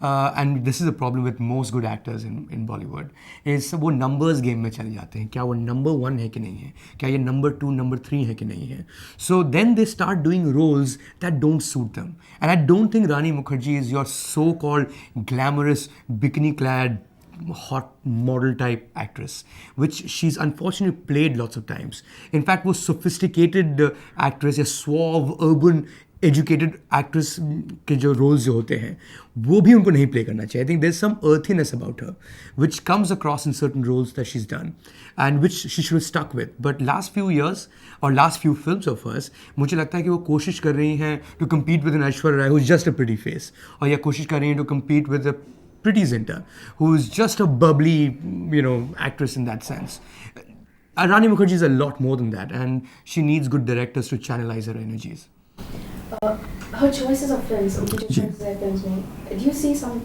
And this is a problem with most good actors in Bollywood, is वो numbers game में चले जाते हैं, क्या वो नंबर 1 है कि नहीं है, क्या ये नंबर 2 नंबर 3 है कि नहीं है. So then they start doing roles that don't suit them. And I don't think Rani Mukherjee is your so-called glamorous, bikini-clad, hot model type actress, which she's unfortunately played lots of times. In fact, वो sophisticated actress या suave, urban, educated actress के जो roles जो होते हैं वो भी उनको नहीं प्ले करना चाहिए. I think there is some earthiness about her which comes across in certain roles that she's done and which she should have stuck with. But last few years or last few films of hers, मुझे लगता है कि वो कोशिश कर रही हैं to compete with an Aishwarya Rai who's just a pretty face, और या कोशिश कर रही हैं to compete with a Preity Zinta who is just a bubbly, actress in that sense. Rani Mukherjee is a lot more than that, and she needs good directors to channelize her energies. Her choices of films, उनकी जो choices है films में, do you see some,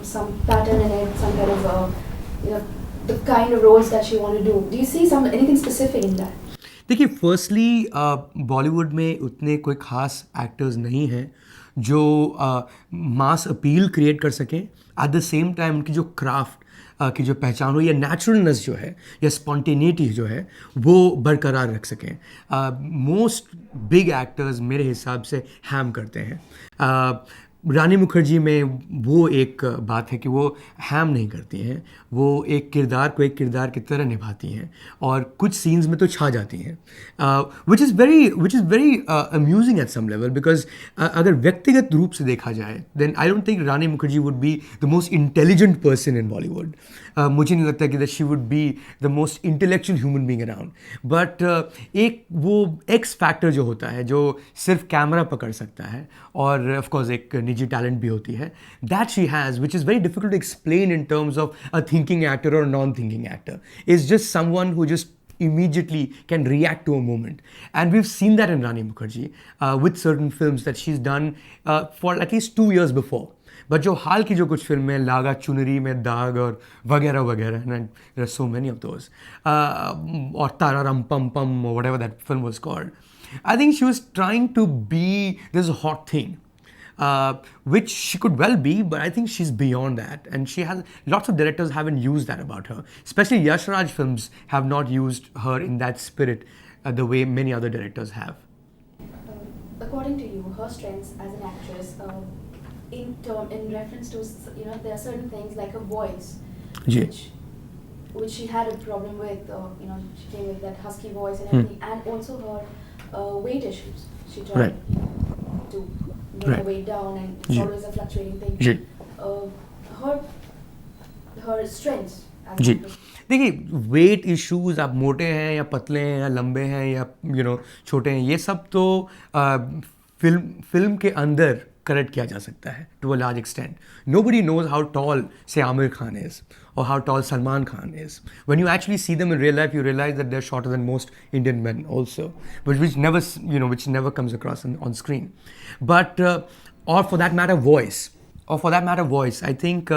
some pattern in it, some kind of, the kind of roles that she want to do? Do you see anything specific in that? देखिए, firstly Bollywood में उतने कोई खास actors नहीं हैं जो मास अपील क्रिएट कर सकें, एट द सेम टाइम उनकी जो क्राफ्ट की जो पहचान हो या नेचुरलनेस जो है या स्पॉन्टेनिटी जो है वो बरकरार रख सकें. मोस्ट बिग एक्टर्स मेरे हिसाब से हैम करते हैं. रानी मुखर्जी में वो एक बात है कि वो हैम नहीं करती हैं, वो एक किरदार को एक किरदार की तरह निभाती हैं और कुछ सीन्स में तो छा जाती हैं, which is very amusing at some level. Because अगर व्यक्तिगत रूप से देखा जाए then I don't think Rani Mukherjee would be the most intelligent person in Bollywood. मुझे नहीं लगता कि that she would be the most intellectual human being around. But एक वो एक्स फैक्टर जो होता है जो सिर्फ कैमरा पकड़ सकता है और ऑफकोर्स एक निजी टैलेंट भी होती है, that she has, which is very difficult to explain in terms of a thinking actor और non thinking actor, is just someone who just immediately can react to a moment. And we've seen that in Rani Mukherjee with certain films that she's done for at least 2 years before. But जो हाल की जो कुछ फिल्में लागा चुनरी में दाग और वगैरह वगैरह, and there are so many of those, और तारारम पम पम or whatever that film was called, I think she was trying to be this hot thing, which she could well be, but I think she's beyond that, and she has lots of directors haven't used that about her. Especially Yash Raj films have not used her in that spirit the way many other directors have. According to you, her strengths as an actress, in reference to, there are certain things like her voice, which she had a problem with. She came with that husky voice and everything, and also her weight issues. She tried to bring her weight down, and it's always a fluctuating thing. Her strengths as an actress. देखिए, wait issues, आप मोटे हैं या पतले हैं या लंबे हैं या छोटे हैं, ये सब तो फिल्म के अंदर करेक्ट किया जा सकता है to a large extent. Nobody knows how tall say Aamir Khan is or how tall Salman Khan is. When you actually see them in real life, you realize that they're shorter than most Indian men also, but which never comes across on screen. But or for that matter voice, I think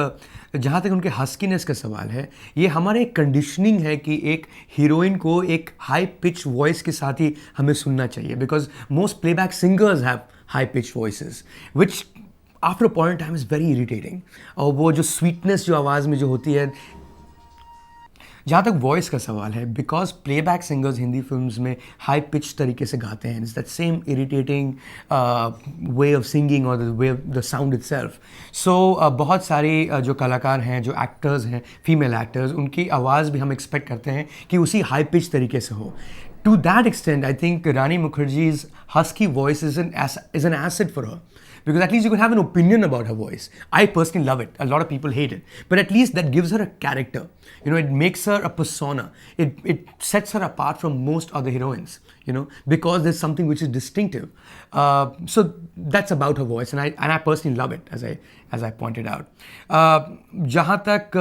जहाँ तक उनके हस्कीनेस का सवाल है, ये हमारे एक conditioning है कि एक हीरोइन को एक हाई पिच वॉइस के साथ ही हमें सुनना चाहिए, because most playback singers have high pitch voices which after a point time is very irritating. और वो जो स्वीटनेस जो आवाज़ में जो होती है, जहाँ तक वॉइस का सवाल है, because playback singers Hindi films में हाई पिच तरीके से गाते हैं, it's that same irritating way of singing और way of the sound itself. So बहुत सारे जो कलाकार हैं, जो एक्टर्स हैं, फीमेल एक्टर्स, उनकी आवाज़ भी हम एक्सपेक्ट करते हैं कि उसी हाई पिच तरीके से हो. To that extent, I think Rani Mukherjee's husky voice is an asset for her, because at least you can have an opinion about her voice. I personally love it. A lot of people hate it, but at least that gives her a character. It makes her a persona. It sets her apart from most other heroines. Because there's something which is distinctive. So that's about her voice, and I personally love it, as I pointed out. जहाँ तक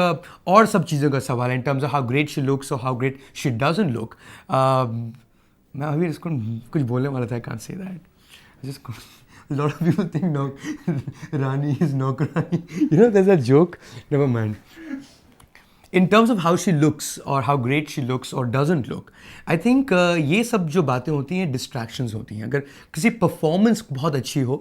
और सब चीज़ों का सवाल है, in terms of how great she looks or how great she doesn't look, मैं अभी इसको कुछ बोलने वाला था, I can't say that. A lot of people think Rani is Nokrani. There's a joke. Never mind. In terms of how she looks or how great she looks or doesn't look, I think ये सब जो बातें होती हैं distractions होती हैं. अगर किसी performance बहुत अच्छी हो,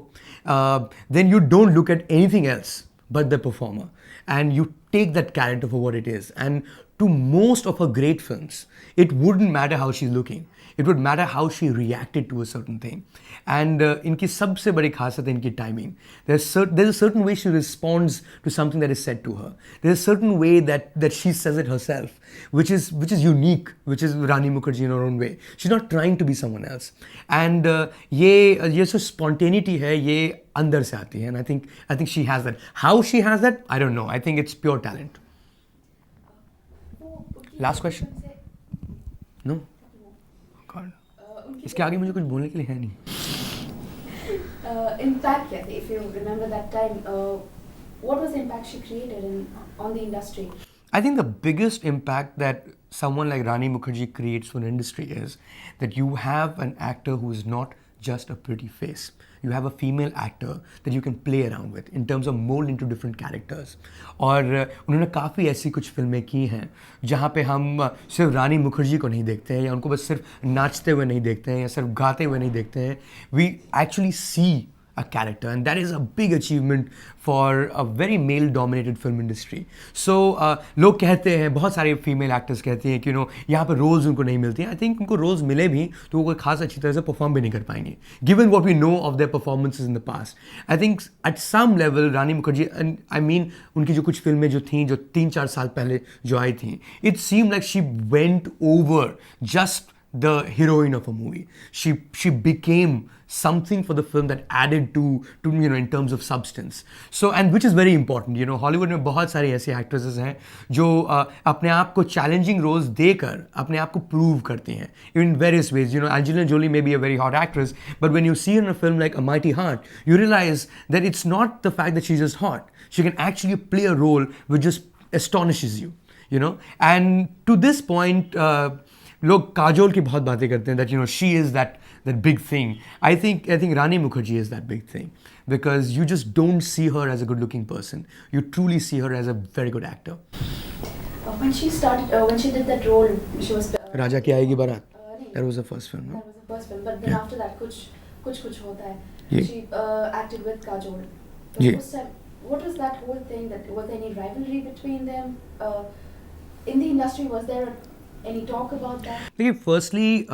then you don't look at anything else but the performer. And you take that character for what it is. And to most of her great films, it wouldn't matter how she's looking. It would matter how she reacted to a certain thing. And इनकी सबसे बड़ी खासियत है इनकी timing. There's a certain way she responds to something that is said to her. There's a certain way that she says it herself, which is unique, which is Rani Mukherjee in her own way. She's not trying to be someone else. And ये जो spontaneity है, ये अंदर से आती है. And I think she has that. How she has that, I don't know. I think it's pure talent. Last question? No? God. इसके आगे मुझे कुछ बोलने के लिए है नहीं. Impact, if you remember that time, what was the impact she created on the industry? I think the biggest impact that someone like Rani Mukherjee creates for an industry is that you have an actor who is not just a pretty face. You have a female actor that you can play around with in terms of mold into different characters. और उन्होंने काफ़ी ऐसी कुछ फिल्में की हैं जहाँ पे हम सिर्फ रानी मुखर्जी को नहीं देखते हैं या उनको बस सिर्फ नाचते हुए नहीं देखते हैं या सिर्फ गाते हुए नहीं देखते हैं. We actually see a character, and that is a big achievement for a very male-dominated film industry. So लोग कहते हैं, बहुत सारे female actors कहते हैं कि यहाँ पर roles उनको नहीं मिलती हैं. I think उनको roles मिले भी तो वो कोई खास अच्छी तरह से perform भी नहीं कर पाएंगे. Given what we know of their performances in the past, I think at some level Rani Mukherjee, and I mean उनकी जो कुछ फिल्में जो थीं जो 3-4 साल पहले जो आई थीं, it seemed like she went over just the heroine of a movie. She became something for the film that added to in terms of substance. So, and which is very important. Hollywood में बहुत सारी ऐसी actresses हैं जो अपने आप को challenging roles देकर अपने आप को prove करती हैं in various ways. Angelina Jolie may be a very hot actress, but when you see her in a film like A Mighty Heart, you realize that it's not the fact that she's just hot. She can actually play a role which just astonishes you. And to this point, लोग काजोल की बहुत बातें करते हैं that she is that big thing. I think Rani Mukherjee is that big thing because you just don't see her as a good looking person. You truly see her as a very good actor. When she did that role, she was Raja Ki Aayegi Barat. That was the first film. No? That was the first film, but then after that, kuch hota hai. Yeah. She acted with Kajol. Yeah. What was that whole thing? Was there any rivalry between them? In the industry, was there any talk about that? देखिए, firstly,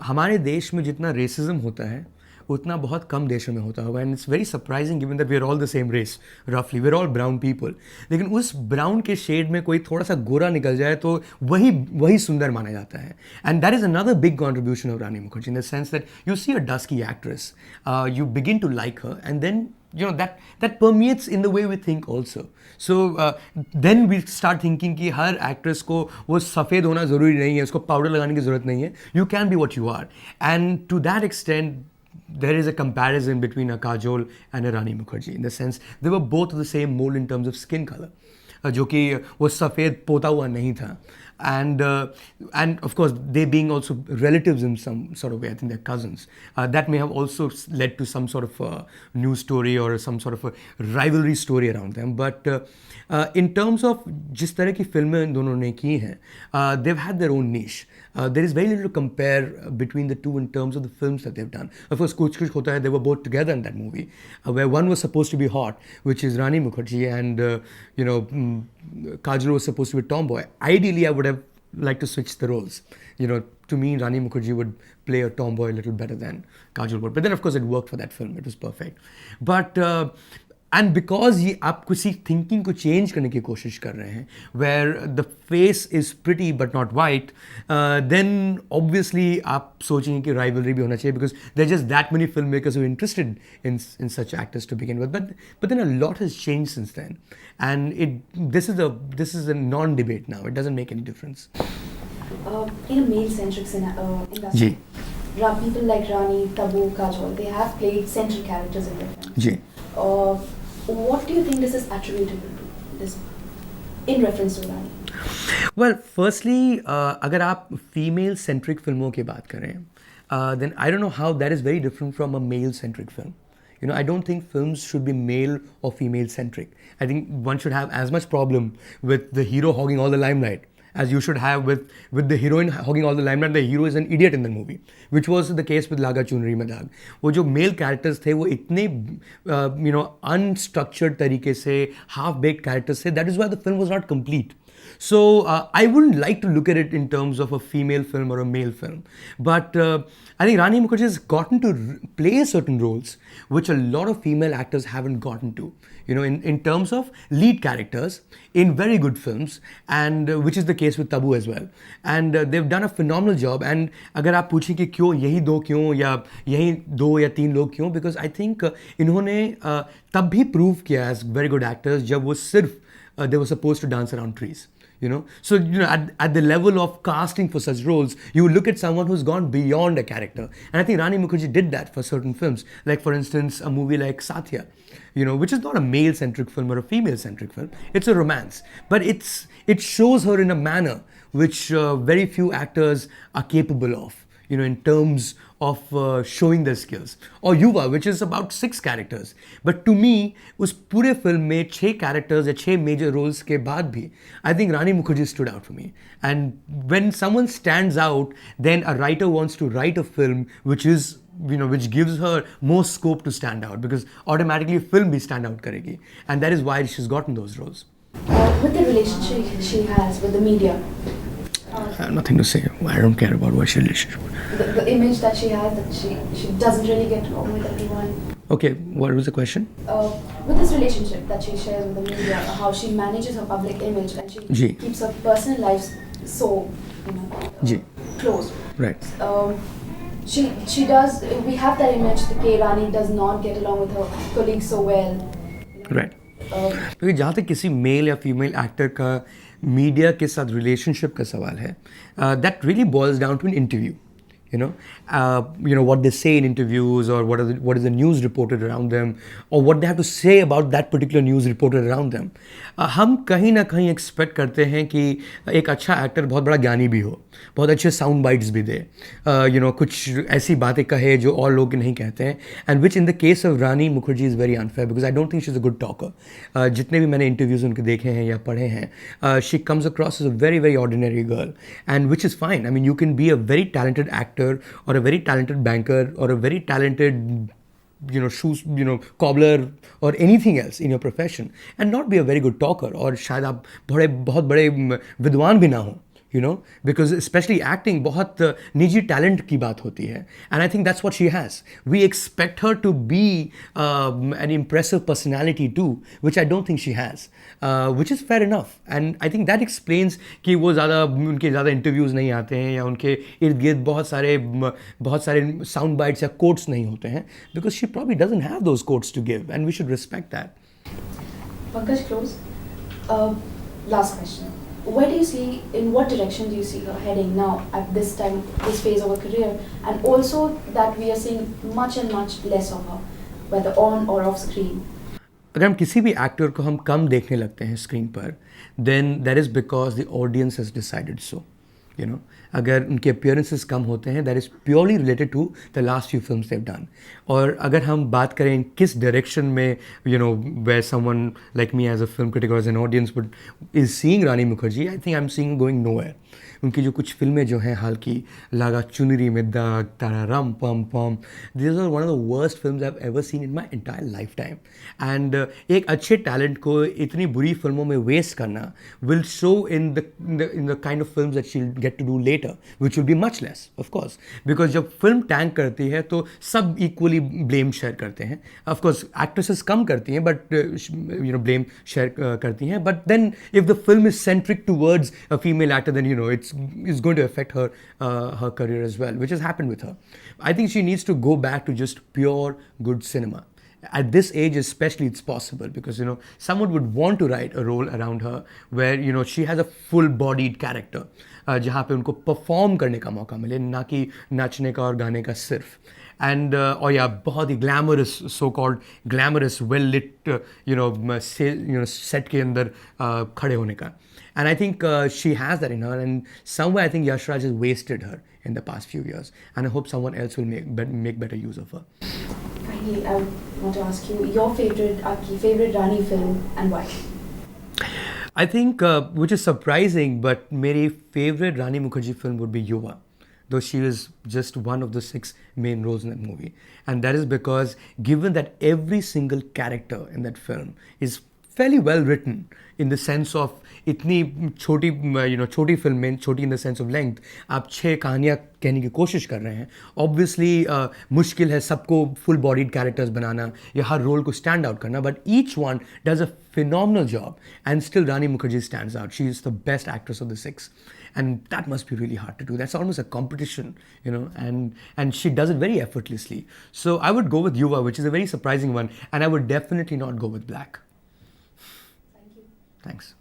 हमारे देश में जितना racism होता है उतना बहुत कम देशों में होता होगा. And it's very surprising given that we are all the same race रफली. We are all brown people. लेकिन उस ब्राउन के शेड में कोई थोड़ा सा गोरा निकल जाए तो वही सुंदर माना जाता है. And that is another big contribution of Rani Mukherjee in the sense that you see a dusky actress, you begin to like her, and then that permeates in the way we think also. So then we start thinking कि हर actress को वो सफ़ेद होना ज़रूरी नहीं है, उसको powder लगाने की ज़रूरत नहीं है. You can be what you are. And to that extent, there is a comparison between a Kajol and a Rani Mukherjee in the sense they were both of the same mold in terms of skin color. जो कि वो सफ़ेद पोता हुआ नहीं था. And of course they being also relatives in some sort of way, I think they're cousins. That may have also led to some sort of a news story or some sort of a rivalry story around them. But in terms of जिस तरह की फिल्में इन दोनों ने की हैं, they've had their own niche. There is very little to compare between the two in terms of the films that they've done. Of course, Kuch Kuch Hota Hai, they were both together in that movie, where one was supposed to be hot, which is Rani Mukherjee, and Kajol was supposed to be tomboy. Ideally, I would have liked to switch the roles. To me, Rani Mukherjee would play a tomboy a little better than Kajol would. But then, of course, it worked for that film. It was perfect. But and because ये आप किसी thinking को change करने की कोशिश कर रहे हैं, where the face is pretty but not white, then obviously आप सोचेंगे कि rivalry भी होना चाहिए because there are just that many filmmakers who are interested in such actors to begin with. But then a lot has changed since then, and this is a non-debate now. It doesn't make any difference. In a male-centric industry, people like Rani, Tabu, Kajol, they have played central characters in their films. What do you think this is attributable to, this in reference to Rani? Well, firstly, अगर आप female-centric फिल्मों की बात करें, then I don't know how that is very different from a male-centric film. I don't think films should be male or female-centric. I think one should have as much problem with the hero hogging all the limelight as you should have with the heroine hogging all the limelight. The hero is an idiot in the movie, which was the case with Laga Chunri Mein Daag. वो जो male characters थे वो इतने unstructured तरीके से half baked characters थे. That is why the film was not complete. So I wouldn't like to look at it in terms of a female film or a male film, but I think Rani Mukherjee has gotten to play certain roles which a lot of female actors haven't gotten to. You know, in terms of lead characters in very good films, and which is the case with Tabu as well. And they've done a phenomenal job. And अगर आप पूछें कि क्यों यही दो क्यों या यही दो या तीन लोग क्यों, because I think इन्होंने तब भी prove किया as very good actors जब वो सिर्फ they were supposed to dance around trees. You know, so you know, at the level of casting for such roles, you look at someone who's gone beyond a character, and I think Rani Mukherjee did that for certain films, like for instance a movie like Satya, you know, which is not a male-centric film or a female-centric film. It's a romance, but it shows her in a manner which very few actors are capable of. You know, in terms of showing their skills. Or Yuva, which is about 6 characters. But to me, उस पूरे film में 6 characters या 6 major roles के बाद भी, I think Rani Mukherjee stood out for me. And when someone stands out, then a writer wants to write a film which is, you know, which gives her more scope to stand out, because automatically film भी stand out करेगी. And that is why she's gotten those roles. With the relationship she has with the media, I have nothing to say. I don't care about what she relationship. The image that she has, that she doesn't really get along with everyone. Okay, what was the question? With this relationship that she shares with the media, how she manages her public image and she keeps her personal life so, you know, close. Right. She does. We have that image that K. Rani does not get along with her colleagues so well. You know? Right. क्योंकि जहाँ तक किसी mail या female actor का media के साथ relationship का सवाल है, that really boils down to an interview. You know what they say in interviews, or what is the news reported around them, or what they have to say about that particular news reported around them. हम कहीं ना कहीं expect करते हैं कि एक अच्छा actor बहुत बड़ा ज्ञानी भी हो, बहुत अच्छे साउंड बाइट्स भी दे, कुछ ऐसी बातें कहे जो और लोग नहीं कहते हैं, and which in the case of Rani Mukherjee is very unfair, because I don't think she is a good talker. जितने भी मैंने इंटरव्यूज़ उनके देखे हैं या पढ़े हैं, she comes across as a very very ordinary girl, and which is fine. I mean, you can be a very talented actor or a very talented banker or a very talented cobbler or anything else in your profession and not be a very good talker, और शायद आप बहुत बड़े विद्वान भी ना हो, you know, because especially acting बहुत निजी talent की बात होती है, and I think that's what she has. We expect her to be an impressive personality too, which I don't think she has, which is fair enough, and I think that explains कि वो उनके ज़्यादा interviews नहीं आते हैं या उनके इर्द गिर्द बहुत सारे sound bites या quotes नहीं होते हैं, because she probably doesn't have those quotes to give, and we should respect that. Pankaj, close. Last question. Where do you see, in what direction do you see her heading now at this time, this phase of her career, and also that we are seeing much and much less of her, whether on or off screen? अगर हम किसी भी actor को हम कम देखने लगते हैं screen पर, then that is because the audience has decided so. You know, अगर उनके appearances कम होते हैं, that is purely related to the last few films they've done. और अगर हम बात करें किस direction में, you know, where someone like me as a film critic or as an audience is seeing Rani Mukherjee, I think I'm seeing going nowhere. उनकी जो कुछ फिल्में जो हैं हाल की, लागा चुनरी में दाग, तारारम पम पम, these are one of the worst films I've ever seen in my entire lifetime. And एक अच्छे टैलेंट को इतनी बुरी फिल्मों में वेस्ट करना will show in the kind of films that she'll get to do later, which will be much less, of course, because जब film tank करती है तो सब equally blame share करते हैं. Of course, actresses कम करती हैं, but blame share करती हैं. But then if the film is centric towards a female actor, then it's going to affect her career as well, which has happened with her. I think she needs to go back to just pure good cinema. At this age especially, it's possible, because someone would want to write a role around her where she has a full-bodied character, जहाँ पे उनको perform करने का मौका मिले, ना कि नाचने का और गाने का सिर्फ. And बहुत ही glamorous, so-called glamorous, well-lit, set के अंदर खड़े होने का. And I think she has that in her, and somewhere I think Yash Raj has wasted her in the past few years, and I hope someone else will make better use of her. Finally, I want to ask you your favorite Rani film and why? I think, which is surprising, but my favorite Rani Mukherjee film would be Yuva, though she was just one of the 6 main roles in that movie. And that is because, given that every single character in that film is fairly well written, in the sense of इतनी छोटी film में, छोटी in the sense of length, आप 6 कहानियाँ कहने की कोशिश कर रहे हैं. Obviously मुश्किल है सबको full bodied characters बनाना या हर role को stand out करना, but each one does a phenomenal job, and still Rani Mukherjee stands out. She is the best actress of the 6, and that must be really hard to do. That's almost a competition, and she does it very effortlessly. So I would go with Yuva, which is a very surprising one, and I would definitely not go with Black. Thank you. Thanks.